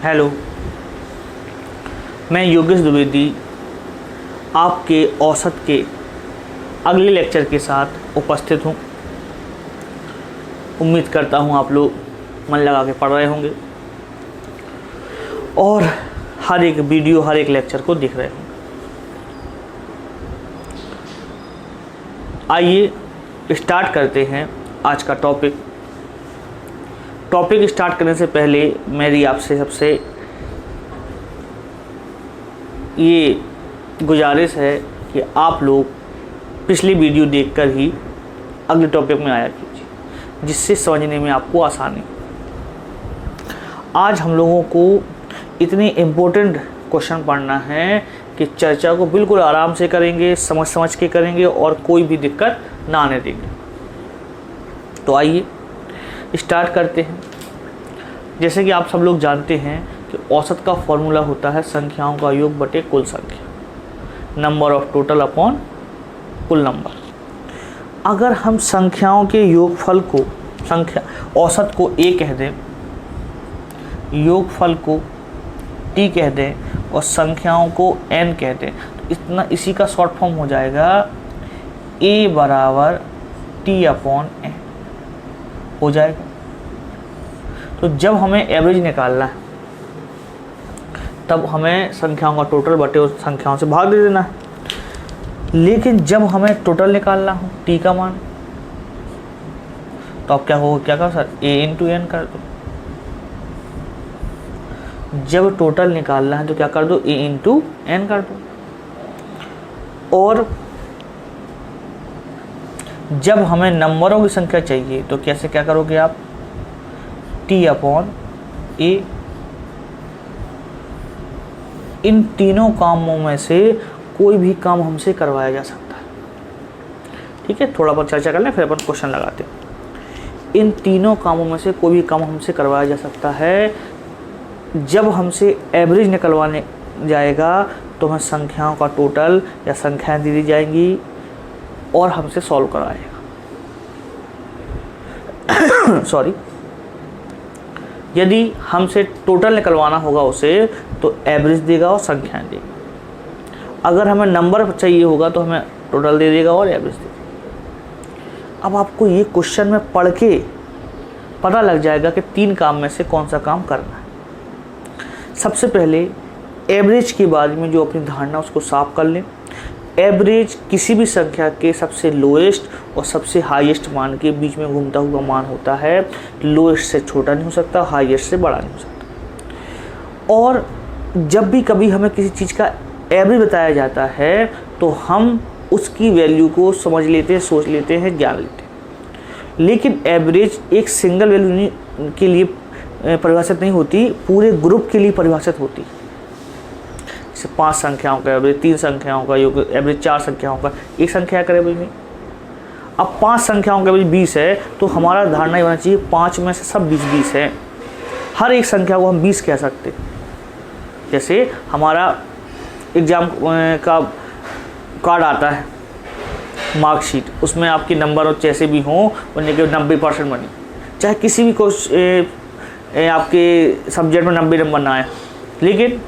Hello, मैं योगेश द्विवेदी आपके औसत के अगले लेक्चर के साथ उपस्थित हूँ। उम्मीद करता हूँ आप लोग मन लगा के पढ़ रहे होंगे और हर एक वीडियो, हर एक लेक्चर को देख रहे होंगे। आइए स्टार्ट करते हैं आज का टॉपिक स्टार्ट करने से पहले मेरी आपसे सबसे ये गुजारिश है कि आप लोग पिछली वीडियो देखकर ही अगले टॉपिक में आया कीजिए, जिससे समझने में आपको आसानी। आज हम लोगों को इतने इम्पोर्टेंट क्वेश्चन पढ़ना है कि चर्चा को बिल्कुल आराम से करेंगे, समझ के करेंगे और कोई भी दिक्कत ना आने देंगे। तो आइए स्टार्ट करते हैं। जैसे कि आप सब लोग जानते हैं कि औसत का फॉर्मूला होता है संख्याओं का योग बटे कुल संख्या, नंबर ऑफ टोटल अपॉन कुल नंबर। अगर हम संख्याओं के योगफल को औसत को a कह दें, योगफल को t कह दें और संख्याओं को n कह दें, तो इसी का शॉर्ट फॉर्म हो जाएगा a बराबर t अपॉन n हो जाएगा। तो जब हमें एवरेज निकालना है तब हमें संख्याओं का टोटल बटे उस संख्याओं से भाग दे देना है। लेकिन जब हमें टोटल निकालना हो t का मान, तो अब क्या होगा, क्या करो सर, a इंटू n कर दो। जब टोटल निकालना है तो क्या कर दो, a इंटू n कर दो। और जब हमें नंबरों की संख्या चाहिए तो कैसे क्या करोगे आप, t अपॉन a। इन तीनों कामों में से कोई भी काम हमसे करवाया जा सकता है। ठीक है, थोड़ा बहुत चर्चा कर लें फिर अपन क्वेश्चन लगाते हैं। इन तीनों कामों में से कोई भी काम हमसे करवाया जा सकता है। जब हमसे एवरेज निकलवाने जाएगा तो हमें संख्याओं का टोटल या संख्याएं दे दी जाएंगी और हमसे सॉल्व कराएगा। सॉरी, यदि हमसे टोटल निकलवाना होगा उसे तो एवरेज देगा और संख्याएं देगा। अगर हमें नंबर चाहिए होगा तो हमें टोटल दे देगा और एवरेज देगा। अब आपको ये क्वेश्चन में पढ़ के पता लग जाएगा कि तीन काम में से कौन सा काम करना है। सबसे पहले एवरेज के बारे में जो अपनी धारणा उसको साफ कर लें। एवरेज किसी भी संख्या के सबसे लोएस्ट और सबसे हाईएस्ट मान के बीच में घूमता हुआ मान होता है। लोएस्ट से छोटा नहीं हो सकता, हाईएस्ट से बड़ा नहीं हो सकता। और जब भी कभी हमें किसी चीज़ का एवरेज बताया जाता है तो हम उसकी वैल्यू को समझ लेते हैं, सोच लेते हैं, जान लेते हैं। लेकिन एवरेज एक सिंगल वैल्यू के लिए परिभाषित नहीं होती, पूरे ग्रुप के लिए परिभाषित होती। जैसे 5 संख्याओं का एवरेज, 3 संख्याओं का योग एवरेज, 4 संख्याओं का एक संख्या का एवरेज नहीं। अब 5 संख्याओं का एवरेज 20 है तो हमारा धारणा ये होना चाहिए 5 में से सब 20 है। हर एक संख्या को हम 20 कह सकते हैं। जैसे हमारा एग्ज़ाम का कार्ड आता है, मार्कशीट, उसमें आपके नंबर और जैसे भी हों उनके 90% बनी, चाहे किसी भी आपके सब्जेक्ट में 90 नंबर ना आए, लेकिन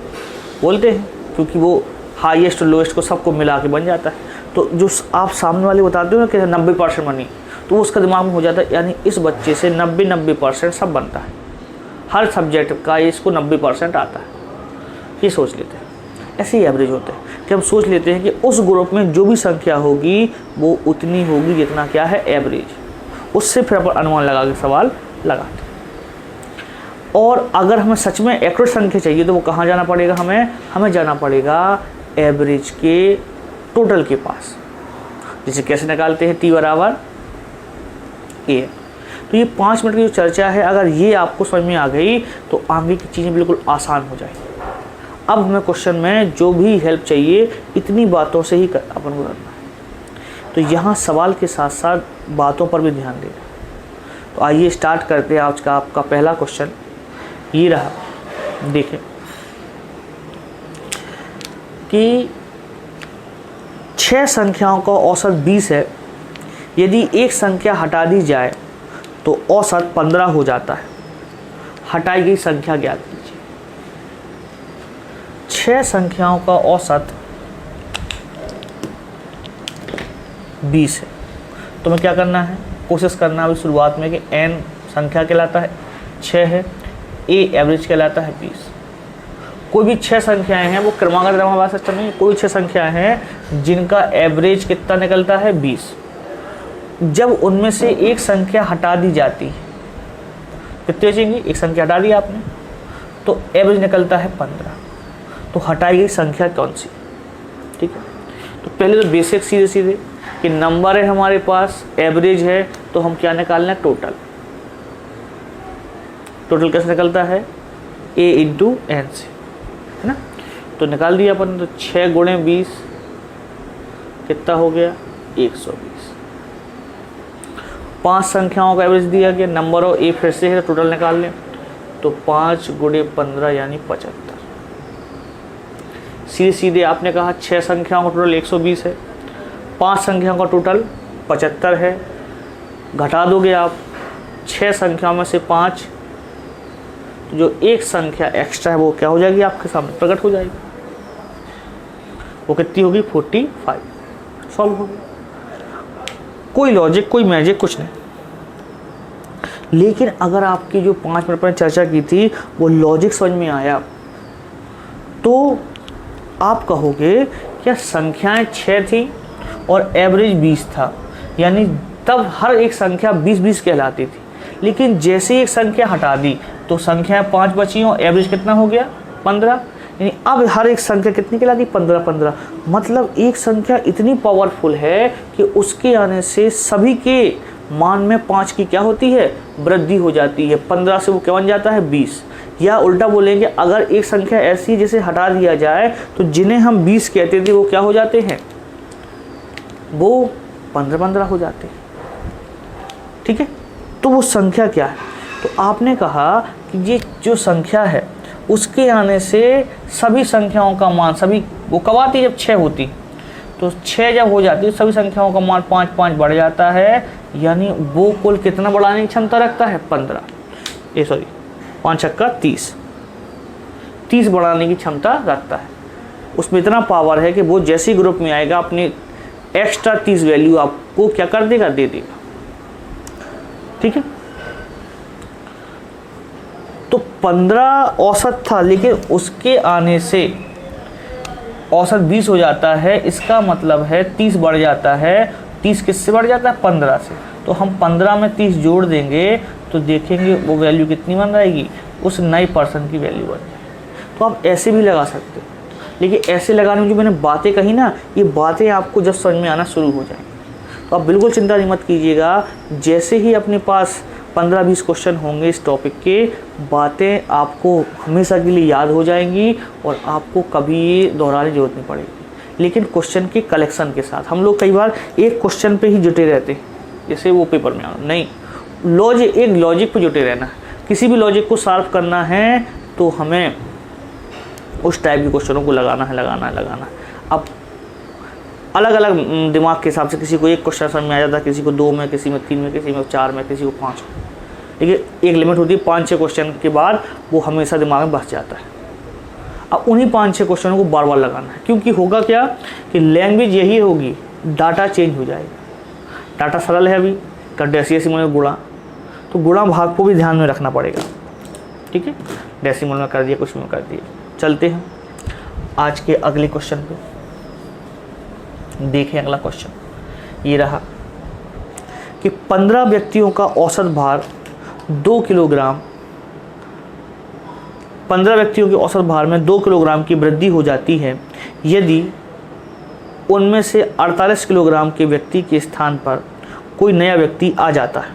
बोलते हैं क्योंकि वो हाईएस्ट और लोएस्ट को सबको मिला के बन जाता है। तो जो आप सामने वाले बताते हो ना कि 90% बनी, तो उसका दिमाग में हो जाता है यानी इस बच्चे से 90% सब बनता है, हर सब्जेक्ट का इसको 90% आता है। ये सोच लेते हैं। ऐसे ही एवरेज होते हैं कि हम सोच लेते हैं कि उस ग्रुप में जो भी संख्या होगी वो उतनी होगी जितना क्या है एवरेज। उससे फिर अपन अनुमान लगा के सवाल लगाते हैं। और अगर हमें सच में एक्यूरेट संख्या चाहिए तो वो कहाँ जाना पड़ेगा, हमें जाना पड़ेगा एवरेज के टोटल के पास। जिसे कैसे निकालते हैं, t बराबर a। तो ये 5 मिनट की जो चर्चा है, अगर ये आपको समझ में आ गई तो आगे की चीज़ें बिल्कुल आसान हो जाएगी। अब हमें क्वेश्चन में जो भी हेल्प चाहिए इतनी बातों से ही अपन को करना है। तो यहाँ सवाल के साथ साथ बातों पर भी ध्यान देना। तो आइए स्टार्ट करते हैं आज का आपका पहला क्वेश्चन। ये रहा, देखें कि 6 संख्याओं का औसत 20 है। यदि एक संख्या हटा दी जाए तो औसत 15 हो जाता है। हटाई गई संख्या ज्ञात कीजिए। 6 संख्याओं का औसत 20 है, तो मैं क्या करना है, कोशिश करना है अभी शुरुआत में कि n संख्या कहलाता है 6 है, a एवरेज कहलाता है 20। कोई भी 6 संख्याएं हैं, वो क्रमागत हमारे सिस्टम में कोई 6 संख्याएं हैं जिनका एवरेज कितना निकलता है 20। जब उनमें से एक संख्या हटा दी जाती है, कितनी बचेंगी, एक संख्या हटा दी आपने, तो एवरेज निकलता है 15। तो हटाई गई संख्या कौन सी, ठीक है। तो पहले तो बेसिक सीधे सीधे कि नंबर है हमारे पास, एवरेज है, तो हम क्या निकालना है, टोटल। टोटल कैसे निकलता है, a इंटू एन से, है ना। तो निकाल दिया अपन, तो 6 गुणे 20 कितना हो गया, 120। 5 संख्याओं का एवरेज दिया गया, नंबर और ए फिर से है, टोटल निकाल लें, तो 5 गुणे 15 यानी 75। सीधे सीधे आपने कहा 6 संख्याओं का टोटल 120 है, 5 संख्याओं का टोटल 75 है। घटा दोगे आप 6 संख्याओं में से 5, तो जो एक संख्या एक्स्ट्रा है वो क्या हो जाएगी, आपके सामने प्रकट हो जाएगी। वो कितनी होगी, 45। सॉल्व हो गया, कोई लॉजिक कोई मैजिक कुछ नहीं। लेकिन अगर आपकी जो 5 मिनट पर चर्चा की थी वो लॉजिक समझ में आया, तो आप कहोगे क्या संख्याएं 6 थी और एवरेज 20 था, यानी तब हर एक संख्या 20-20 कहलाती थी। लेकिन जैसे एक संख्या हटा दी तो संख्याएं 5 बची और एवरेज कितना हो गया, 15। यानी अब हर एक संख्या कितनी कहलाती, 15-15। मतलब एक संख्या इतनी पावरफुल है कि उसके आने से सभी के मान में 5 की क्या होती है, वृद्धि हो जाती है। 15 से वो क्या बन जाता है, 20। या उल्टा बोलेंगे, अगर एक संख्या ऐसी जिसे हटा दिया जाए तो जिन्हें हम 20 कहते थे वो क्या हो जाते हैं, वो 15-15 हो जाते हैं, ठीक है। तो वो संख्या क्या है, तो आपने कहा कि ये जो संख्या है उसके आने से सभी संख्याओं का मान, सभी वो कब आती है, जब 6 होती, तो 6 जब हो जाती है सभी संख्याओं का मान 5-5 बढ़ जाता है। यानी वो कुल कितना बढ़ाने की क्षमता रखता है, 5 छक्का 30 बढ़ाने की क्षमता रखता है। उसमें इतना पावर है कि वो जैसे ग्रुप में आएगा अपनी एक्स्ट्रा 30 वैल्यू आपको क्या कर देगा, दे देगा, ठीक है। तो 15 औसत था, लेकिन उसके आने से औसत 20 हो जाता है। इसका मतलब है 30 बढ़ जाता है। 30 किससे बढ़ जाता है, 15 से। तो हम 15 में 30 जोड़ देंगे तो देखेंगे वो वैल्यू कितनी बन जाएगी, उस नए पर्सन की वैल्यू बन जाएगी। तो आप ऐसे भी लगा सकते हो, लेकिन ऐसे लगाने में जो मैंने बातें कही ना, ये बातें आपको जब समझ में आना शुरू हो जाएंगी तो आप बिल्कुल चिंता नहीं मत कीजिएगा। जैसे ही अपने पास 15-20 क्वेश्चन होंगे इस टॉपिक के, बातें आपको हमेशा के लिए याद हो जाएंगी और आपको कभी ये दोहराने की जरूरत नहीं पड़ेगी। लेकिन क्वेश्चन के कलेक्शन के साथ, हम लोग कई बार एक क्वेश्चन पे ही जुटे रहते हैं, जैसे वो पेपर में आना नहीं, एक लॉजिक पे जुटे रहना। किसी भी लॉजिक को सॉल्व करना है तो हमें उस टाइप के क्वेश्चनों को लगाना है। अब अलग अलग दिमाग के हिसाब से किसी को एक क्वेश्चन समझ में आ जाता है, किसी को 2 में, किसी में 3 में, किसी में 4 में, किसी को 5 में। लेकिन एक लिमिट होती है, 5-6 क्वेश्चन के बाद वो हमेशा दिमाग में बस जाता है। अब उन्हीं 5-6 क्वेश्चनों को बार बार लगाना है, क्योंकि होगा क्या कि लैंग्वेज यही होगी, डाटा चेंज हो जाएगा। डाटा सरल है अभी, का डेसिमल में गुणा, तो गुणा भाग को भी ध्यान में रखना पड़ेगा, ठीक है। डेसिमल में कर दिया, कुछ में कर दिया। चलते हैं आज के अगले क्वेश्चन पे, देखें अगला क्वेश्चन ये रहा कि 15 व्यक्तियों का औसत भार 2 किलोग्राम, 15 व्यक्तियों के औसत भार में 2 किलोग्राम की वृद्धि हो जाती है यदि उनमें से 48 किलोग्राम के व्यक्ति के स्थान पर कोई नया व्यक्ति आ जाता है,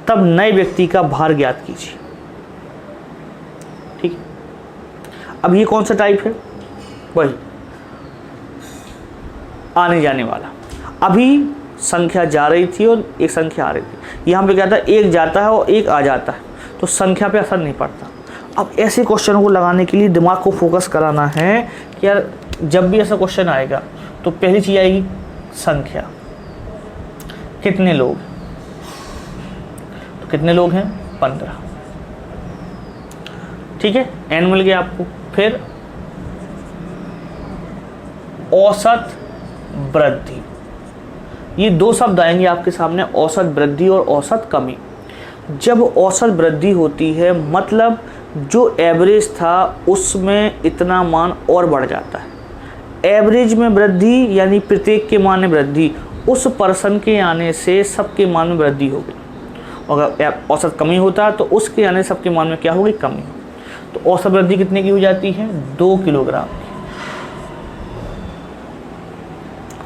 तब नए व्यक्ति का भार ज्ञात कीजिए, ठीक है। अब ये कौन सा टाइप है, वही आने जाने वाला। अभी संख्या जा रही थी और एक संख्या आ रही थी, यहाँ पे क्या था, एक जाता है और एक आ जाता है, तो संख्या पे असर नहीं पड़ता। अब ऐसे क्वेश्चनों को लगाने के लिए दिमाग को फोकस कराना है कि यार जब भी ऐसा क्वेश्चन आएगा तो पहली चीज़ आएगी संख्या, कितने लोग, तो कितने लोग हैं, 15, ठीक है। एन मिल गया आपको। फिर औसत वृद्धि। ये दो शब्द आएंगे आपके सामने, औसत वृद्धि और औसत कमी। जब औसत वृद्धि होती है मतलब जो एवरेज था उसमें इतना मान और बढ़ जाता है। एवरेज में वृद्धि यानी प्रत्येक के मान में वृद्धि, उस पर्सन के आने से सबके मान में वृद्धि होगी। अगर औसत कमी होता तो उसके आने से सबके मान में क्या होगी, कमी। तो औसत वृद्धि कितने की हो जाती है, 2 किलोग्राम की।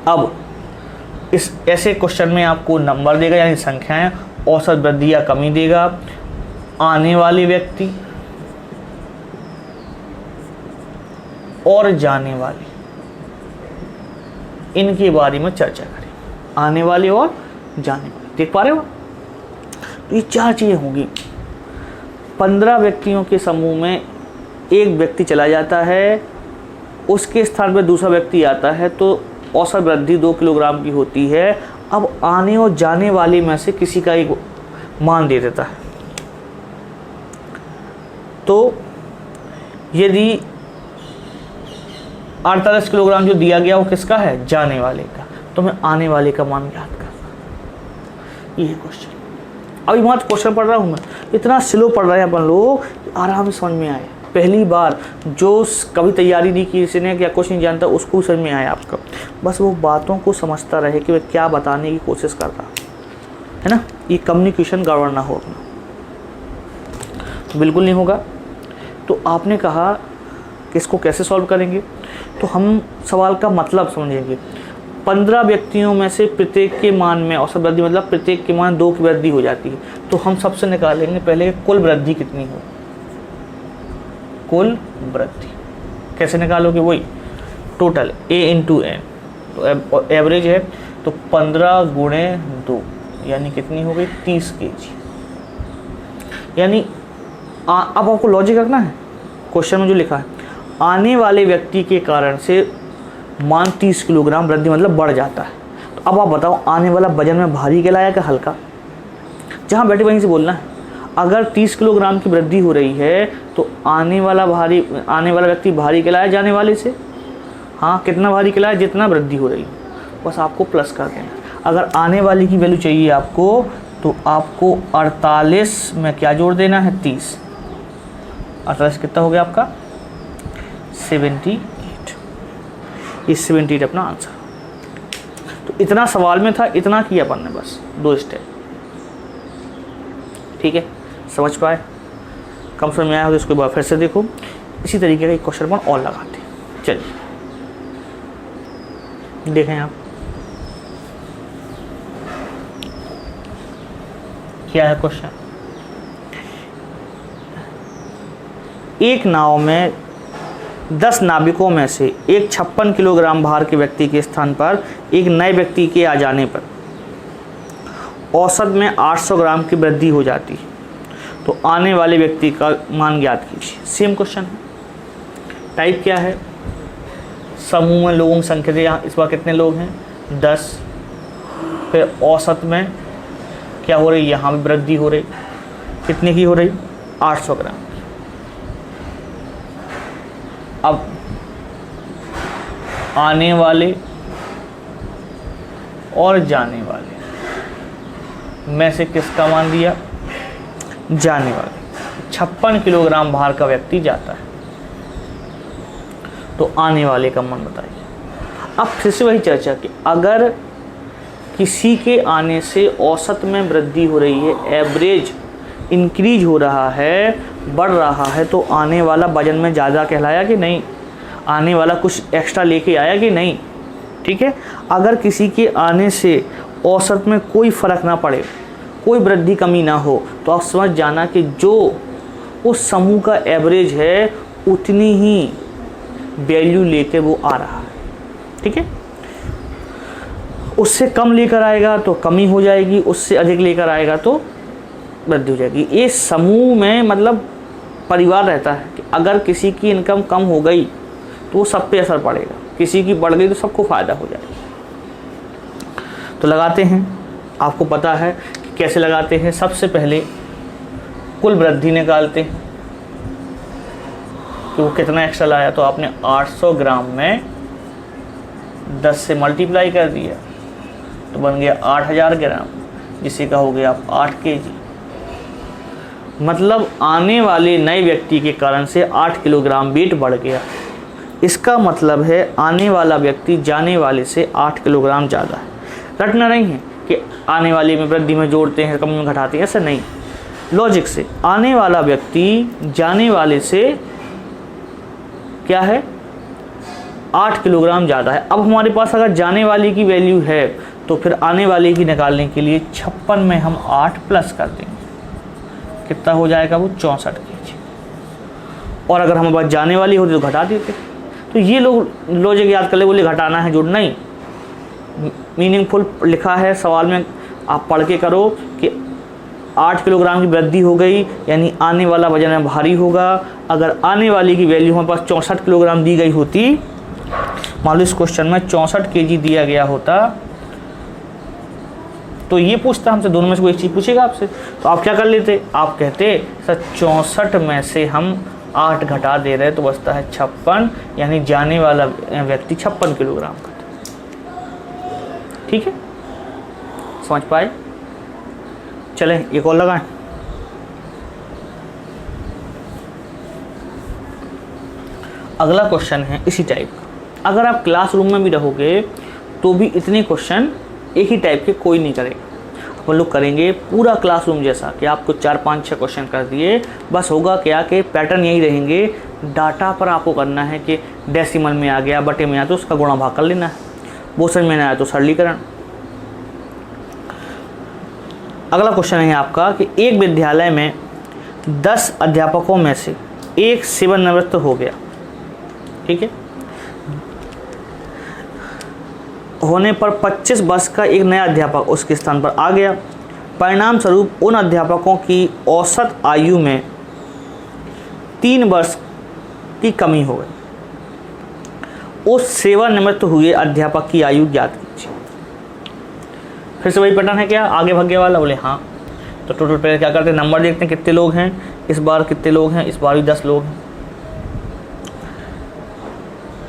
अब इस ऐसे क्वेश्चन में आपको नंबर देगा यानी संख्याएं, औसत वृद्धि या कमी देगा, आने वाले व्यक्ति और जाने वाले, इनके बारे में चर्चा करें। आने वाले और जाने वाले, देख पा रहे हो? तो ये 4 चीज़ें होंगी। 15 व्यक्तियों के समूह में एक व्यक्ति चला जाता है, उसके स्थान पर दूसरा व्यक्ति आता है, तो औसत वृद्धि 2 किलोग्राम की होती है। अब आने और जाने वाले में से किसी का एक मान दे देता है। तो यदि 48 किलोग्राम जो दिया गया वो किसका है, जाने वाले का, तो मैं आने वाले का मान याद करना। ये क्वेश्चन अभी मत क्वेश्चन पढ़ रहा हूँ मैं, इतना स्लो पढ़ रहे हैं अपन लोग, आराम से समझ में आए। पहली बार जो कभी तैयारी नहीं की किसी ने या कुछ नहीं जानता उसको समझ में आया आपका, बस वो बातों को समझता रहे कि वह क्या बताने की कोशिश कर रहा है ना। ये कम्युनिकेशन गड़बड़ ना हो अपना, बिल्कुल नहीं होगा। तो आपने कहा कि इसको कैसे सॉल्व करेंगे, तो हम सवाल का मतलब समझेंगे। 15 व्यक्तियों में से प्रत्येक के मान में औसत वृद्धि मतलब प्रत्येक के मान 2 की वृद्धि हो जाती है। तो हम सबसे निकालेंगे पहले कुल वृद्धि कितनी हो, कुल वृद्धि कैसे निकालोगे, वही टोटल A इंटू एन, तो एवरेज है तो 15 गुणे 2 यानी कितनी हो गई, 30 kg। यानी अब आपको लॉजिक रखना है, क्वेश्चन में जो लिखा है आने वाले व्यक्ति के कारण से मान 30 किलोग्राम वृद्धि मतलब बढ़ जाता है। तो अब आप बताओ आने वाला वजन में भारी कहलाया क्या हल्का, जहाँ बैठे वहीं से बोलना है। अगर 30 किलोग्राम की वृद्धि हो रही है तो आने वाला व्यक्ति भारी कहलाया जाने वाले से, हाँ कितना भारी कहलाया, जितना वृद्धि हो रही है, बस आपको प्लस कर देना। अगर आने वाली की वैल्यू चाहिए आपको तो आपको 48 में क्या जोड़ देना है, 30। 48 कितना हो गया आपका, 78। ये 78 अपना आंसर। तो इतना सवाल में था, इतना किया अपन ने, बस 2 स्टेप। ठीक है, समझ पाए? कम समझ में आया हो तो इसको एक बार फिर से देखो। इसी तरीके का एक क्वेश्चन अपन और लगाते हैं। चलिए देखें आप क्या है क्वेश्चन। एक नाव में 10 नाविकों में से एक 56 किलोग्राम भार के व्यक्ति के स्थान पर एक नए व्यक्ति के आ जाने पर औसत में 800 ग्राम की वृद्धि हो जाती है, तो आने वाले व्यक्ति का मान ज्ञात कीजिए। सेम क्वेश्चन है, टाइप क्या है, समूह में लोगों की संख्या दे, यहाँ इस बार कितने लोग हैं, 10। फिर औसत में क्या हो रही, यहाँ भी वृद्धि हो रही, कितने की हो रही, 800 ग्राम। अब आने वाले और जाने वाले में से किसका मान दिया, जाने वाले। 56 किलोग्राम भार का व्यक्ति जाता है, तो आने वाले का मान बताइए। अब फिर से वही चर्चा की, अगर किसी के आने से औसत में वृद्धि हो रही है, एवरेज इंक्रीज हो रहा है, बढ़ रहा है, तो आने वाला वजन में ज़्यादा कहलाया कि नहीं, आने वाला कुछ एक्स्ट्रा लेके आया कि नहीं। ठीक है, अगर किसी के आने से औसत में कोई फ़र्क ना पड़े, कोई वृद्धि कमी ना हो, तो आप समझ जाना कि जो उस समूह का एवरेज है उतनी ही वैल्यू लेके वो आ रहा है। ठीक है, उससे कम लेकर आएगा तो कमी हो जाएगी, उससे अधिक लेकर आएगा तो वृद्धि हो जाएगी। ये समूह में मतलब परिवार रहता है कि अगर किसी की इनकम कम हो गई तो वो सब पे असर पड़ेगा, किसी की बढ़ गई तो सबको फ़ायदा हो जाएगा। तो लगाते हैं, आपको पता है कि कैसे लगाते हैं। सबसे पहले कुल वृद्धि निकालते हैं कि वो कितना एक्स्ट्रा लाया, तो आपने 800 ग्राम में 10 से मल्टीप्लाई कर दिया तो बन गया 8000 ग्राम, जिसे कहोगे आप 8 kg। मतलब आने वाले नए व्यक्ति के कारण से 8 किलोग्राम वेट बढ़ गया। इसका मतलब है आने वाला व्यक्ति जाने वाले से 8 किलोग्राम ज़्यादा है। रटना नहीं है कि आने वाले में वृद्धि में जोड़ते हैं, कमी में घटाते हैं, ऐसा नहीं। लॉजिक से आने वाला व्यक्ति जाने वाले से क्या है, 8 किलोग्राम ज़्यादा है। अब हमारे पास अगर जाने वाले की वैल्यू है तो फिर आने वाले की निकालने के लिए 56 में हम 8 प्लस कर देंगे, कितना हो जाएगा वो 64 kg। और अगर हमारे पास जाने वाली होती तो घटा देते। तो ये लोग लॉजिक याद कर ले, बोले घटाना है जोड़ना नहीं, मीनिंगफुल लिखा है सवाल में, आप पढ़ के करो कि 8 किलोग्राम की वृद्धि हो गई यानी आने वाला वजन में भारी होगा। अगर आने वाली की वैल्यू हमारे पास 64 किलोग्राम दी गई होती, मान लो इस क्वेश्चन में 64 kg दिया गया होता, तो ये पूछता हमसे, दोनों में से कोई चीज़ पूछेगा आपसे, तो आप क्या कर लेते, आप कहते सर 64 में से हम 8 घटा दे रहे तो बचता है 56, यानी जाने वाला व्यक्ति 56 किलोग्राम का। ठीक है, समझ पाए? चलें एक और लगाएं। अगला क्वेश्चन है इसी टाइप का। अगर आप क्लासरूम में भी रहोगे तो भी इतने क्वेश्चन एक ही टाइप के कोई नहीं करेगा। अपन लोग करेंगे पूरा क्लासरूम जैसा कि आपको 4 5 6 क्वेश्चन कर दिए, बस होगा क्या कि पैटर्न यही रहेंगे। डाटा पर आपको करना है कि डेसिमल में आ गया, बटे में आया तो उसका गुणा भाग कर लेना है, वो समझ में नहीं आया तो सरलीकरण। अगला क्वेश्चन है आपका कि एक विद्यालय में 10 अध्यापकों में से एक सेवानिवृत्त हो गया। ठीक है, होने पर 25 वर्ष का एक नया अध्यापक उसके स्थान पर आ गया। परिणाम स्वरूप उन अध्यापकों की औसत आयु में 3 वर्ष की कमी हो गई। उस सेवानिवृत्त हुए अध्यापक की आयु ज्ञात कीजिए। फिर से वही पैटर्न है क्या, आगे भाग्य वाला? बोले हाँ। तो टोटल पे क्या करते हैं, नंबर देखते हैं कितने लोग हैं, इस बार कितने लोग हैं, इस बार भी 10 लोग हैं।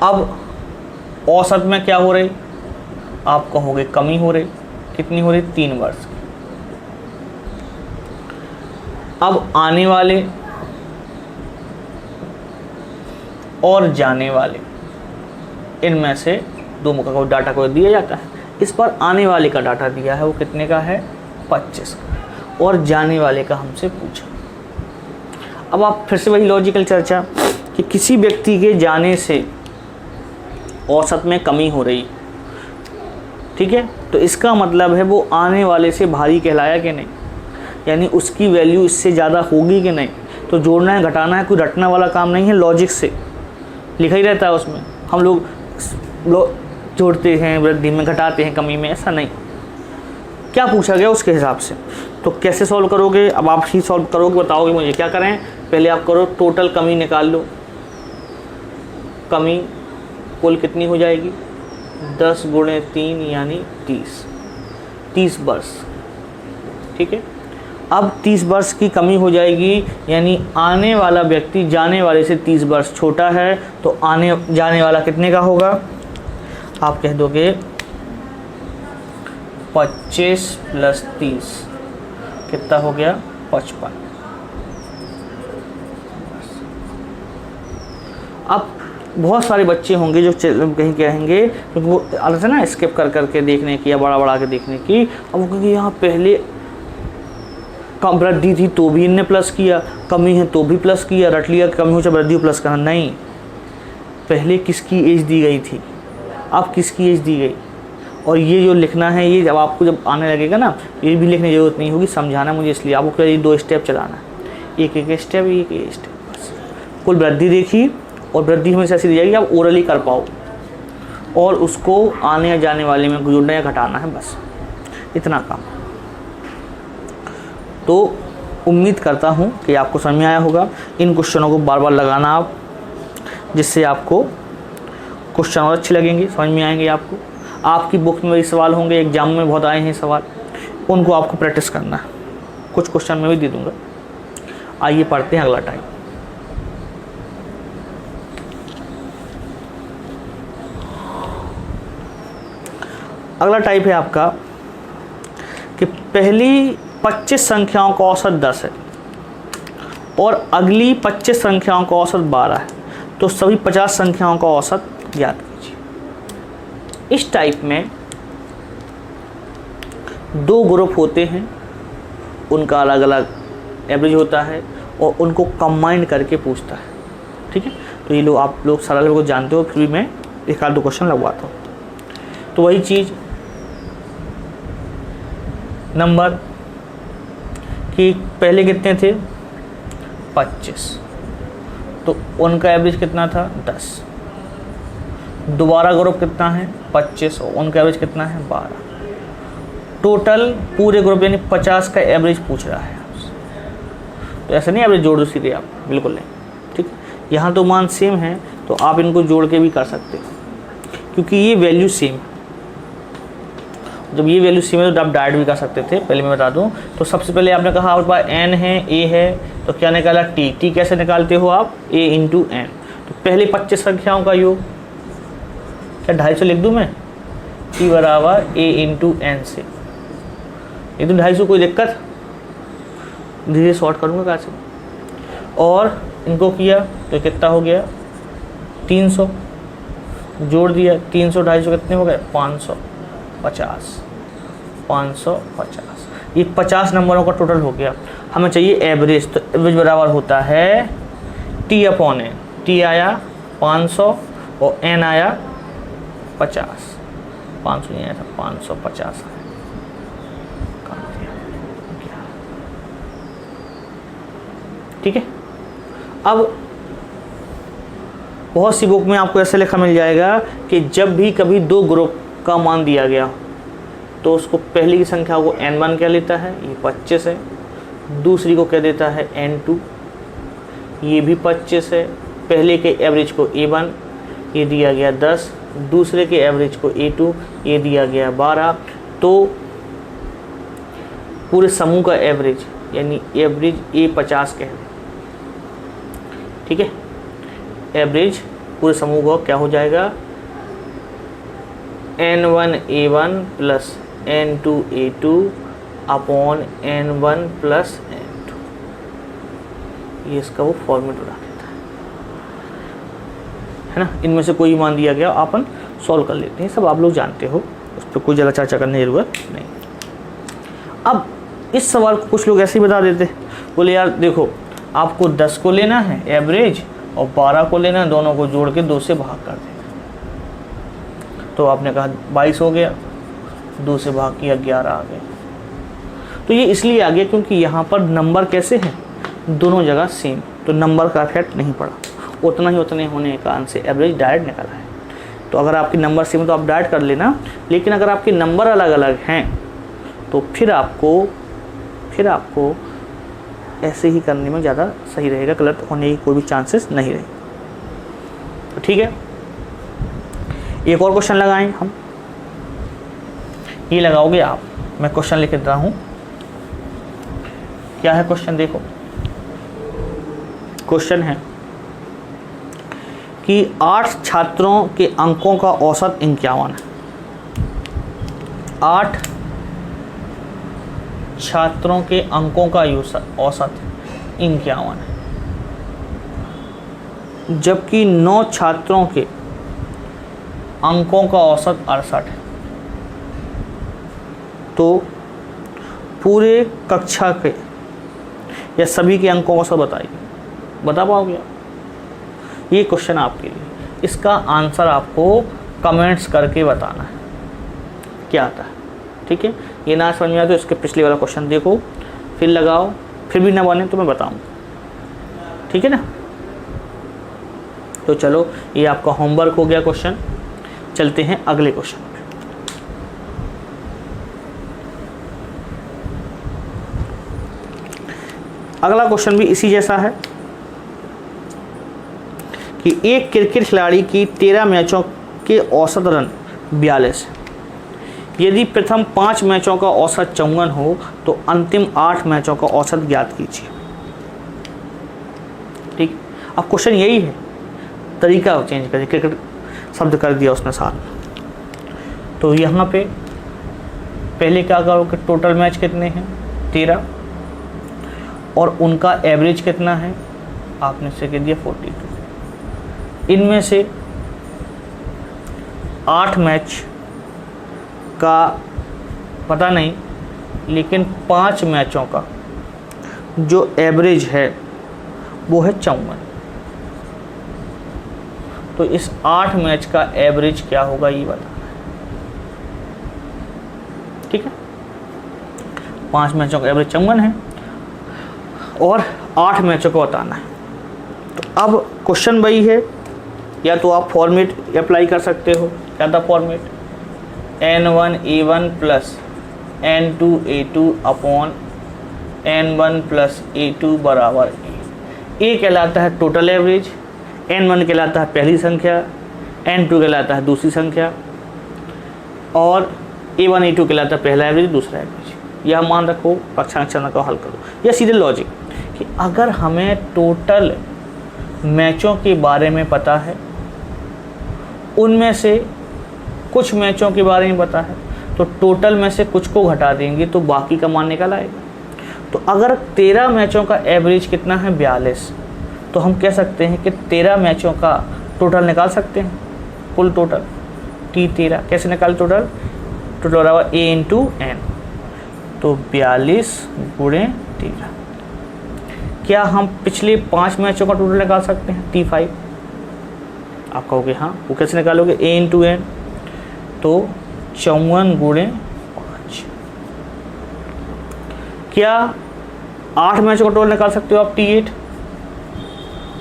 अब औसत में क्या हो रही, आप कहोगे कमी हो रही, कितनी हो रही, 3 वर्ष। अब आने वाले और जाने वाले, इनमें से दो मुखा को डाटा को दिया जाता है। इस पर आने वाले का डाटा दिया है, वो कितने का है, 25 का, और जाने वाले का हमसे पूछा। अब आप फिर से वही लॉजिकल चर्चा कि किसी व्यक्ति के जाने से औसत में कमी हो रही, ठीक है, तो इसका मतलब है वो आने वाले से भारी कहलाया कि नहीं, यानी उसकी वैल्यू इससे ज़्यादा होगी कि नहीं। तो जोड़ना है घटाना है, कोई रटना वाला काम नहीं है, लॉजिक से लिखा ही रहता है उसमें। हम लोग जोड़ते हैं वृद्धि में, घटाते हैं कमी में, ऐसा नहीं। क्या पूछा गया उसके हिसाब से। तो कैसे सॉल्व करोगे, अब आप ही सॉल्व करोगे, बताओगे मुझे क्या करें। पहले आप करो टोटल कमी निकाल लो। कमी कुल कितनी हो जाएगी, 10 गुणे 3 यानी 30 वर्ष। ठीक है, अब 30 वर्ष की कमी हो जाएगी, यानी आने वाला व्यक्ति जाने वाले से 30 वर्ष छोटा है, तो आने जाने वाला कितने का होगा, आप कह दोगे 25 + 30 कितना हो गया, 55। अब बहुत सारे बच्चे होंगे जो कहीं कहेंगे, क्योंकि वो आदत है ना स्किप कर करके देखने की या बड़ा बड़ा के देखने की। अब वो कहेंगे यहाँ पहले कम वृद्धि थी तो भी इनने प्लस किया, कमी है तो भी प्लस किया, रट लिया कमी हो चाहे वृद्धि प्लस करना। नहीं, पहले किसकी एज दी गई थी, अब किसकी एज दी गई, और ये जो लिखना है, ये जब आपको जब आने लगेगा ना, ये भी लिखने की जरूरत नहीं होगी, समझाना मुझे इसलिए आपको ये 2 स्टेप चलाना है, एक एक स्टेप, एक एक स्टेप बस। कुल वृद्धि देखी, और वृद्धि हमेशा ऐसी दी जाएगी आप ओरली कर पाओ, और उसको आने या जाने वाले में जोड़ना या घटाना है, बस इतना काम। तो उम्मीद करता हूँ कि आपको समझ में आया होगा। इन क्वेश्चनों को बार बार लगाना आप, जिससे आपको क्वेश्चन और अच्छे लगेंगे, समझ में आएंगे आपको। आपकी बुक में भी सवाल होंगे, एग्जाम में बहुत आए हैं सवाल, उनको आपको प्रैक्टिस करना है। कुछ क्वेश्चन मैं भी दे दूँगा। आइए पढ़ते हैं अगला टाइम। अगला टाइप है आपका कि पहली 25 संख्याओं का औसत 10 है और अगली 25 संख्याओं का औसत 12 है, तो सभी 50 संख्याओं का औसत ज्ञात कीजिए। इस टाइप में 2 ग्रुप होते हैं, उनका अलग अलग एवरेज होता है और उनको कंबाइन करके पूछता है। ठीक है, तो ये लोग आप लोग सरल को जानते हो, फिर भी मैं एक आध 2 क्वेश्चन लगवाता हूँ। तो वही चीज़ नंबर कि पहले कितने थे 25, तो उनका एवरेज कितना था 10। दोबारा ग्रुप कितना है 25 और उनका एवरेज कितना है 12। टोटल पूरे ग्रुप यानी 50 का एवरेज पूछ रहा है आपसे। तो ऐसा नहीं एवरेज जोड़ दो सीधे आप, बिल्कुल नहीं। ठीक है, यहाँ तो मान सेम है तो आप इनको जोड़ के भी कर सकते हो, क्योंकि ये वैल्यू सेम है। जब ये वैल्यू सेम है तो आप डायरेक्ट भी कर सकते थे। पहले मैं बता दूं, तो सबसे पहले आपने कहा आपके पास n है, a है, तो क्या निकाला t कैसे निकालते हो आप, a इंटू n। तो पहले 25 संख्याओं का योग, क्या 250 लिख दूं मैं, t बराबर a इंटू n से। ये तो 250, कोई दिक्कत, धीरे शॉर्ट करूँगा कैसे। और इनको किया तो कितना हो गया 300, जोड़ दिया 300 250 कितने हो गए 550। ये 50 नंबरों का टोटल हो गया। हमें चाहिए एवरेज, तो एवरेज बराबर होता है t अपॉन n। t आया 500 और n आया 50। 500 नहीं आया था, 550 है। ठीक है, अब बहुत सी बुक में आपको ऐसे लिखा मिल जाएगा कि जब भी कभी 2 ग्रुप का मान दिया गया तो उसको पहली की संख्या को n1 कह लेता है, ये 25 है। दूसरी को कह देता है n2, ये भी 25 है। पहले के एवरेज को a1, ये दिया गया 10। दूसरे के एवरेज को a2, ये दिया गया 12। तो पूरे समूह का एवरेज यानी एवरेज a50 कह दें। ठीक है, एवरेज पूरे समूह का क्या हो जाएगा, n1a1 plus n2a2 upon n1 plus n2। ये इसका वो फॉर्मूला बना देता है ना। इनमें से कोई मान दिया गया अपन सॉल्व कर लेते हैं, सब आप लोग जानते हो, उस पर कोई ज़्यादा चर्चा करने की ज़रूरत नहीं। अब इस सवाल को कुछ लोग ऐसे ही बता देते, बोले यार देखो आपको 10 को लेना है एवरेज और 12 को लेना है, दोनों को जोड़ के 2 से भाग कर देना। तो आपने कहा 22 हो गया, 2 से भाग किया 11 आ गया। तो ये इसलिए आ गया क्योंकि यहाँ पर नंबर कैसे हैं, दोनों जगह सेम, तो नंबर का इफेक्ट नहीं पड़ा। उतने होने के कारण से एवरेज डायरेक्ट निकला है। तो अगर आपके नंबर सेम है तो आप डायरेक्ट कर लेना, लेकिन अगर आपके नंबर अलग अलग हैं तो फिर आपको ऐसे ही करने में ज़्यादा सही रहेगा, गलत होने की कोई भी चांसेस नहीं रहे। तो ठीक है, एक और क्वेश्चन लगाएं हम। ये लगाओगे आप, मैं क्वेश्चन लिख देता हूँ। क्या है क्वेश्चन, देखो क्वेश्चन है कि 8 छात्रों के अंकों का औसत 51 है। 8 छात्रों के अंकों का औसत 51 है, जबकि 9 छात्रों के अंकों का औसत 68 है। तो पूरे कक्षा के या सभी के अंकों का औसत बताइए, बता पाओगे आप? ये क्वेश्चन आपके लिए, इसका आंसर आपको कमेंट्स करके बताना है क्या आता है। ठीक है, ये ना समझ में आए तो इसके पिछले वाला क्वेश्चन देखो, फिर लगाओ, फिर भी ना बने तो मैं बताऊंगा। ठीक है ना, तो चलो ये आपका होमवर्क हो गया क्वेश्चन। चलते हैं अगले क्वेश्चन पे। अगला क्वेश्चन भी इसी जैसा है कि एक क्रिकेट खिलाड़ी की 13 मैचों के औसत रन 42 है। यदि प्रथम 5 मैचों का औसत 54 हो तो अंतिम 8 मैचों का औसत ज्ञात कीजिए। ठीक, अब क्वेश्चन यही है, तरीका चेंज करिए, क्रिकेट शब्द कर दिया उसने साथ। तो यहाँ पे पहले क्या करोगे, टोटल मैच कितने हैं 13 और उनका एवरेज कितना है, आपने से कह दिया 42। इनमें से 8 मैच का पता नहीं, लेकिन 5 मैचों का जो एवरेज है वो है 54। तो इस 8 मैच का एवरेज क्या होगा ये बताना है, ठीक है। 5 मैचों का एवरेज 54 है और 8 मैचों को बताना है। तो अब क्वेश्चन वही है, या तो आप फॉर्मेट अप्लाई कर सकते हो, क्या था format, N1A1 plus N2A2 upon N1 plus A2 बराबर A कहलाता है टोटल एवरेज, N1 कहलाता है पहली संख्या, N2 कहलाता है दूसरी संख्या और A1 A2 कहलाता है पहला एवरेज दूसरा एवरेज। यह मान रखो, अक्षर का हल करो। यह सीधे लॉजिक कि अगर हमें टोटल मैचों के बारे में पता है, उनमें से कुछ मैचों के बारे में पता है, तो टोटल में से कुछ को घटा देंगे तो बाकी का मान निकल आएगा। तो अगर 13 मैचों का एवरेज कितना है 42, तो हम कह सकते हैं कि 13 मैचों का टोटल निकाल सकते हैं, कुल टोटल T13। कैसे निकाल टोटल बराबर A इंटू N, तो 42 गुणे 13। क्या हम पिछले 5 मैचों का टोटल निकाल सकते हैं T5? आप कहोगे हाँ, वो कैसे निकालोगे, A इंटू N, तो 54 गुणे 5। क्या 8 मैचों का टोटल निकाल सकते हो आप T8?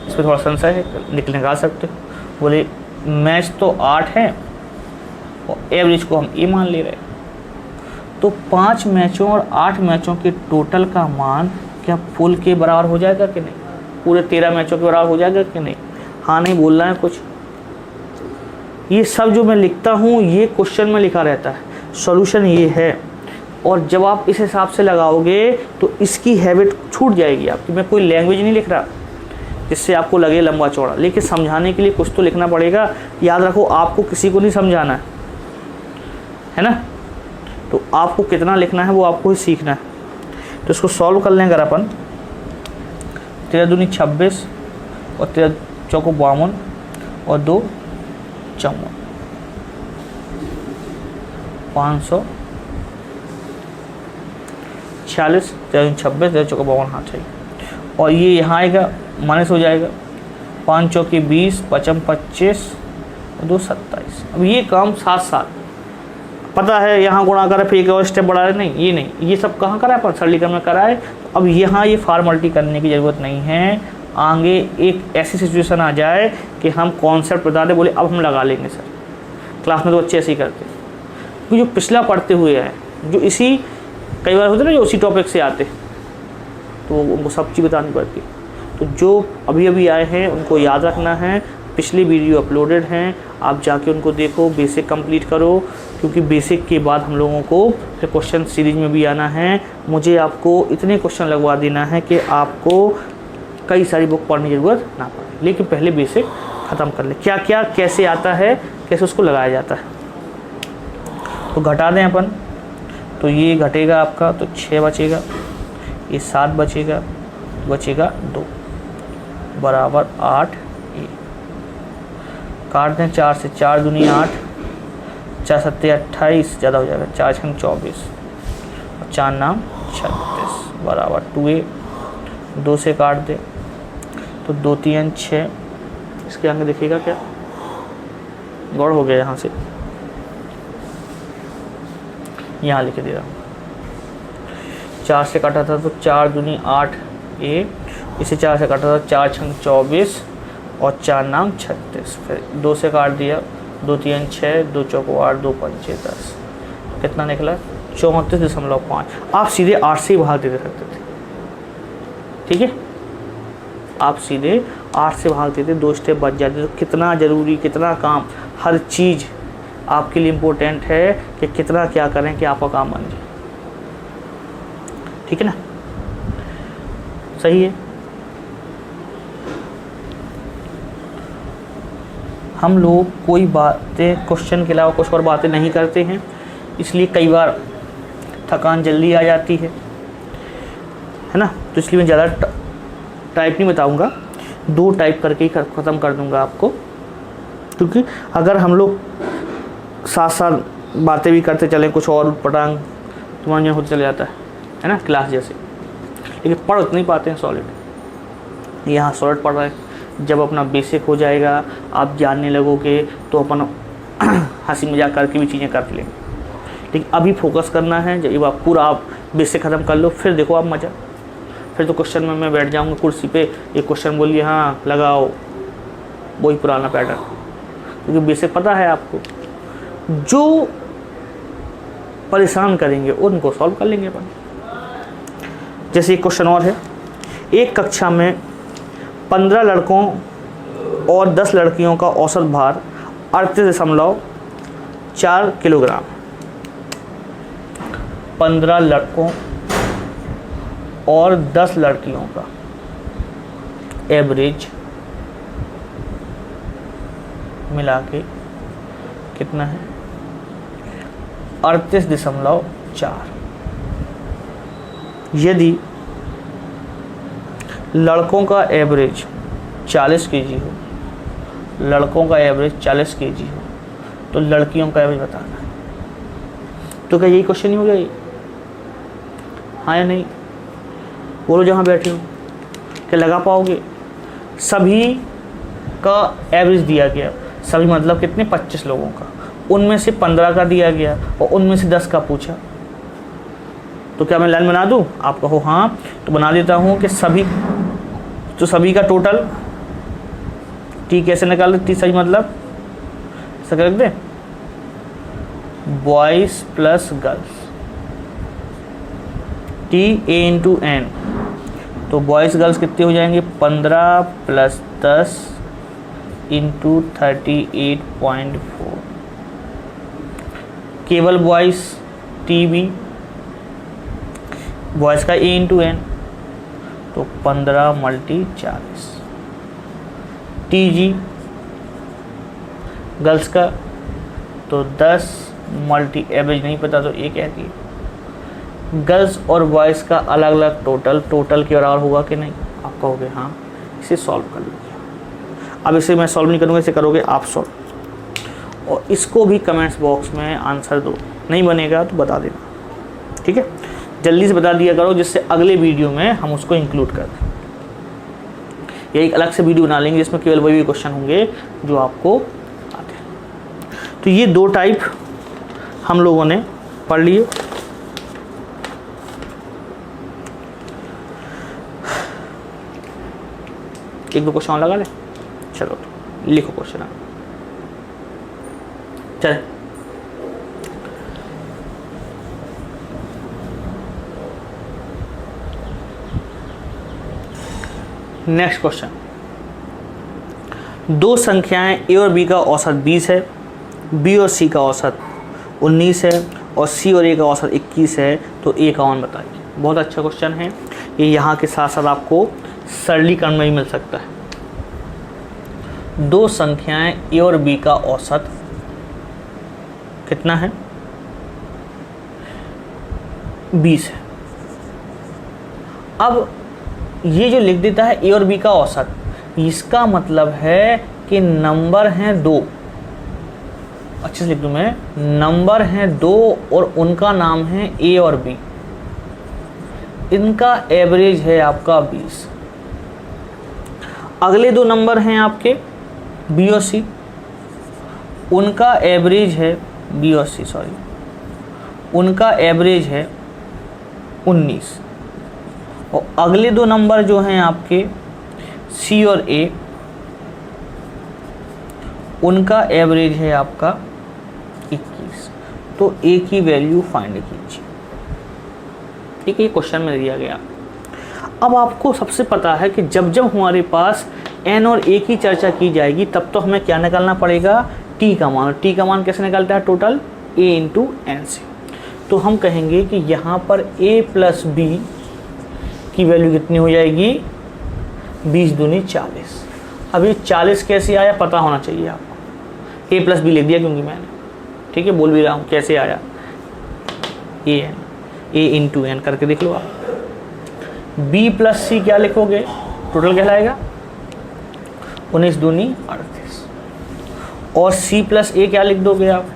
इस पर थोड़ा संशय है, निकाल सकते हो। बोले मैच तो 8 हैं और एवरेज को हम ए मान ले रहे हैं, तो 5 मैचों और 8 मैचों के टोटल का मान क्या फुल के बराबर हो जाएगा कि नहीं, पूरे 13 मैचों के बराबर हो जाएगा कि नहीं? हाँ नहीं बोलना है कुछ। ये सब जो मैं लिखता हूँ ये क्वेश्चन में लिखा रहता है, सॉल्यूशन ये है। और जब आप इस हिसाब से लगाओगे तो इसकी हैबिट छूट जाएगी आपकी। मैं कोई लैंग्वेज नहीं लिख रहा जिससे आपको लगे लंबा चौड़ा, लेकिन समझाने के लिए कुछ तो लिखना पड़ेगा। याद रखो, आपको किसी को नहीं समझाना है ना, तो आपको कितना लिखना है वो आपको ही सीखना है। तो इसको सॉल्व कर लें अगर अपन, 13 दूनी 26 और 13 चौको 52 और 2 54, 546, 13 26, 13 चौको 52, हाँ चाहिए। और ये यहाँ आएगा माइनस हो जाएगा, 5 चौके 20, 55 25 और 2 27। अब ये काम साथ साथ पता है, यहाँ गुणा करा फिर एक और स्टेप बढ़ा रहे, नहीं ये नहीं, ये सब कहाँ करा है पर सरलीकरण में करा है। अब यहाँ ये फॉर्मेलिटी करने की ज़रूरत नहीं है। आगे एक ऐसी सिचुएशन आ जाए कि हम कॉन्सेप्ट बता दें, बोले अब हम लगा लेंगे सर। क्लास में तो बच्चे ऐसे ही करते हैं, क्योंकि जो पिछला पढ़ते हुए है, जो इसी कई बार होते ना जो उसी टॉपिक से आते, तो उनको सब चीज़ बतानी पड़ती। तो जो अभी अभी आए हैं उनको याद रखना है, पिछली वीडियो अपलोडेड हैं, आप जाके उनको देखो, बेसिक कंप्लीट करो, क्योंकि बेसिक के बाद हम लोगों को फिर क्वेश्चन सीरीज में भी आना है। मुझे आपको इतने क्वेश्चन लगवा देना है कि आपको कई सारी बुक पढ़ने की ज़रूरत ना पड़े, लेकिन पहले बेसिक ख़त्म कर ले, क्या क्या कैसे आता है, कैसे उसको लगाया जाता है। तो घटा दें अपन, तो ये घटेगा आपका, तो 6 बचेगा, ये 7 बचेगा 2 बराबर 8। काट दें 4 से, 4 दूनी 8, 4 7 28, ज़्यादा हो जाएगा, 4 6 24 और 4 नाम 36 बराबर 2a। 2 से काट दे तो 2 3 6, इसके आगे देखिएगा क्या गौड़ हो गया, यहाँ से यहाँ लिख दे रहा हूँ। 4 से काटा था तो 4 दूनी 8a, इसे 4 से काटा था 4 6 24 और 4 नाम 36। फिर 2 से काट दिया, 2 3 6, 2 चौको 8, 2 5 10, कितना निकला 34.5। आप सीधे 8 से ही भाग दे सकते थे, ठीक है, आप सीधे 8 से भाग देते, 2 स्टेप बच जाते। तो कितना ज़रूरी, कितना काम, हर चीज़ आपके लिए इम्पोर्टेंट है कि कितना क्या करें कि आपका काम बन जाए, ठीक है ना, सही है। हम लोग कोई बातें क्वेश्चन के अलावा कुछ और बातें नहीं करते हैं, इसलिए कई बार थकान जल्दी आ जाती है ना। तो इसलिए मैं ज़्यादा टाइप नहीं बताऊंगा, 2 टाइप करके ही ख़त्म कर दूंगा आपको, क्योंकि अगर हम लोग साथ साथ बातें भी करते चलें कुछ और पटांग तो मन होते चले जाता है ना, क्लास जैसे, लेकिन पढ़ उतना नहीं पाते हैं सॉलिड। यहाँ सॉलिड पढ़ रहे हैं, जब अपना बेसिक हो जाएगा आप जानने लगोगे तो अपन हंसी मजाक करके भी चीज़ें कर लेंगे, लेकिन अभी फोकस करना है। जब आप पूरा आप बेसिक ख़त्म कर लो फिर देखो आप मज़ा। फिर तो क्वेश्चन में मैं बैठ जाऊँगा कुर्सी पे, एक क्वेश्चन बोलिए हाँ लगाओ, वही पुराना पैटर्न, क्योंकि बेसिक पता है आपको। जो परेशान करेंगे उनको सॉल्व कर लेंगे अपन। जैसे एक क्वेश्चन और है, एक कक्षा में 15 लड़कों और 10 लड़कियों का औसत भार 38.4 किलोग्राम। 15 लड़कों और 10 लड़कियों का एवरेज मिला के कितना है? 38.4। यदि लड़कों का एवरेज 40 केजी हो, लड़कों का एवरेज 40 केजी हो, तो लड़कियों का एवरेज बताना है। तो क्या यही क्वेश्चन ही हो गया ये? हाँ या नहीं? बोलो जहाँ बैठे हो, क्या लगा पाओगे? सभी का एवरेज दिया गया, सभी मतलब कितने? 25 लोगों का, उनमें से 15 का दिया गया और उनमें से 10 का पूछा। तो क्या मैं लाइन बना दूँ? आप कहो हाँ, तो बना देता हूँ कि सभी, तो सभी का टोटल टी कैसे निकाल देती? सही मतलब ऐसा कर दे, boys plus girls, T A into N. तो बॉयज़ गर्ल्स कितने हो जाएंगे? 15 प्लस 10 इंटू 38.4। केवल बॉयज़ टी बी, बॉयज़ का ए इंटू एन, तो 15 मल्टी 40। टी जी गर्ल्स का तो 10 मल्टी एवरेज नहीं पता तो एक है कि गर्ल्स और बॉयज़ का अलग अलग टोटल के बराबर होगा कि नहीं? आप कहोगे हाँ, इसे सॉल्व कर लीजिए। अब इसे मैं सॉल्व नहीं करूँगा, इसे करोगे आप सॉल्व, और इसको भी कमेंट्स बॉक्स में आंसर दो। नहीं बनेगा तो बता देना, ठीक है? जल्दी से बता दिया करो जिससे अगले वीडियो में हम उसको इंक्लूड कर दें। या एक अलग से वीडियो बना लेंगे जिसमें केवल वही क्वेश्चन होंगे जो आपको आते हैं। तो ये 2 टाइप हम लोगों ने पढ़ लिए। एक 2 क्वेश्चन लगा ले, चलो लिखो क्वेश्चन। चल नेक्स्ट क्वेश्चन, 2 संख्याएं ए और बी का औसत 20 है, बी और सी का औसत 19 है और सी और ए का औसत 21 है, तो ए का मान बताइए। बहुत अच्छा क्वेश्चन है ये, यहाँ के साथ साथ आपको सरलीकरण में भी मिल सकता है। 2 संख्याएं ए और बी का औसत कितना है? 20 है। अब ये जो लिख देता है ए और बी का औसत, इसका मतलब है कि नंबर हैं 2, अच्छे से लिख दूं मैं, नंबर हैं 2 और उनका नाम है ए और बी, इनका एवरेज है आपका 20। अगले 2 नंबर हैं आपके बी और सी, उनका एवरेज है बी और सी सॉरी, उनका एवरेज है 19। और अगले 2 नंबर जो हैं आपके सी और ए, उनका एवरेज है आपका 21। तो ए की वैल्यू फाइंड कीजिए, ठीक है? ये क्वेश्चन में दिया गया। अब आपको सबसे पता है कि जब जब हमारे पास एन और ए की चर्चा की जाएगी तब तो हमें क्या निकालना पड़ेगा? टी का मान। टी का मान कैसे निकालता है? टोटल ए इंटू एन से। तो हम कहेंगे कि यहाँ पर ए प्लस बी की वैल्यू कितनी हो जाएगी? 20 दूनी 40। अब ये 40 कैसे आया पता होना चाहिए आपको। ए प्लस बी लिख दिया क्योंकि मैंने, ठीक है, बोल भी रहा हूँ कैसे आया, A N. a into N करके देख लो आप। b प्लस सी क्या लिखोगे, टोटल कहलाएगा 19 दूनी 38, और c प्लस a क्या लिख दोगे आप,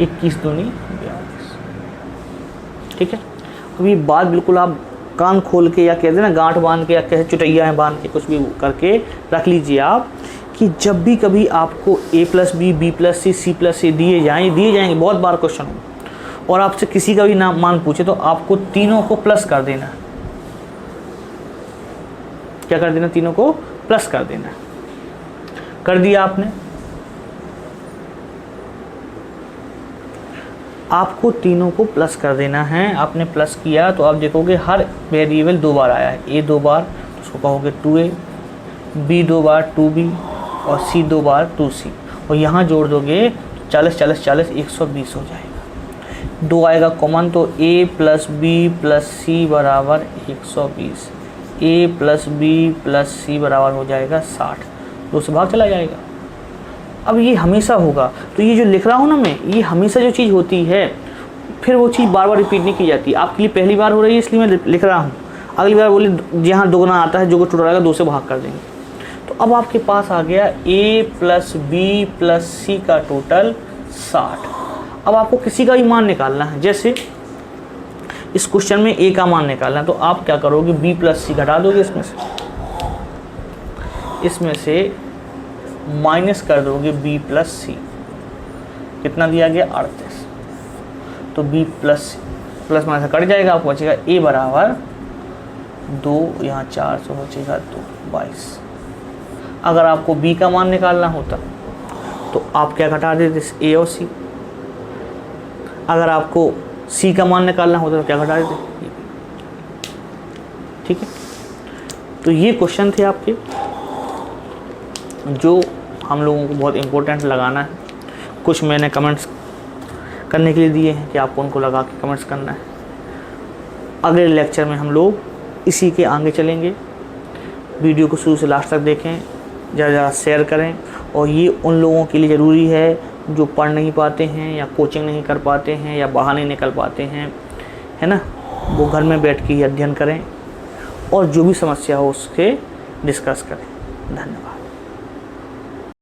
21 दूनी 42। ठीक है, अब ये बात बिल्कुल आप कान खोल के या कहते हैं ना गांठ बांध के या कैसे चुटैया है बांध के कुछ भी करके रख लीजिए आप, कि जब भी कभी आपको a plus b, b plus c, c plus c दिए जाएंगे, बहुत बार क्वेश्चन हो, और आपसे किसी का भी नाम मान पूछे तो आपको तीनों को प्लस कर देना। क्या कर देना, तीनों को प्लस कर देना। कर दिया आपने, आपको तीनों को प्लस कर देना है। आपने प्लस किया तो आप देखोगे हर वेरिएबल 2 बार आया है, a 2 बार तो उसको कहोगे 2a, b 2 बार 2b, और c 2 बार 2c, और यहाँ जोड़ दोगे 40 40 40 120 हो जाएगा। 2 आएगा कॉमन तो a प्लस बी प्लस सी बराबर 120, a प्लस बी प्लस सी बराबर हो जाएगा 60, 2 से भाग चला जाएगा। अब ये हमेशा होगा, तो ये जो लिख रहा हूँ ना मैं, ये हमेशा जो चीज़ होती है फिर वो चीज़ बार बार रिपीट नहीं की जाती। आपके लिए पहली बार हो रही है इसलिए मैं लिख रहा हूँ, अगली बार बोले जहाँ दोगुना आता है जो को टोटल आएगा 2 से भाग कर देंगे। तो अब आपके पास आ गया a प्लस बी प्लस सी का टोटल 60। अब आपको किसी का भी मान निकालना है, जैसे इस क्वेश्चन में a का मान निकालना है, तो आप क्या करोगे, b प्लस सी घटा दोगे इसमें से माइनस कर दोगे b प्लस सी, कितना दिया गया 38, तो b प्लस माइनस कट जाएगा, आपको बचेगा a बराबर 2, यहाँ 4 से बचेगा 2, 22। अगर आपको b का मान निकालना होता तो आप क्या घटा देते, a और c। अगर आपको c का मान निकालना होता तो क्या घटा देते, ठीक है। तो ये क्वेश्चन थे आपके जो हम लोगों को बहुत इम्पोर्टेंट लगाना है। कुछ मैंने कमेंट्स करने के लिए दिए हैं कि आपको उनको लगा के कमेंट्स करना है। अगले लेक्चर में हम लोग इसी के आगे चलेंगे। वीडियो को शुरू से लास्ट तक देखें, ज़्यादा शेयर करें, और ये उन लोगों के लिए ज़रूरी है जो पढ़ नहीं पाते हैं या कोचिंग नहीं कर पाते हैं या बाहर नहीं निकल पाते हैं, है ना, वो घर में बैठ के ही अध्ययन करें और जो भी समस्या हो उसके डिस्कस करें। धन्यवाद।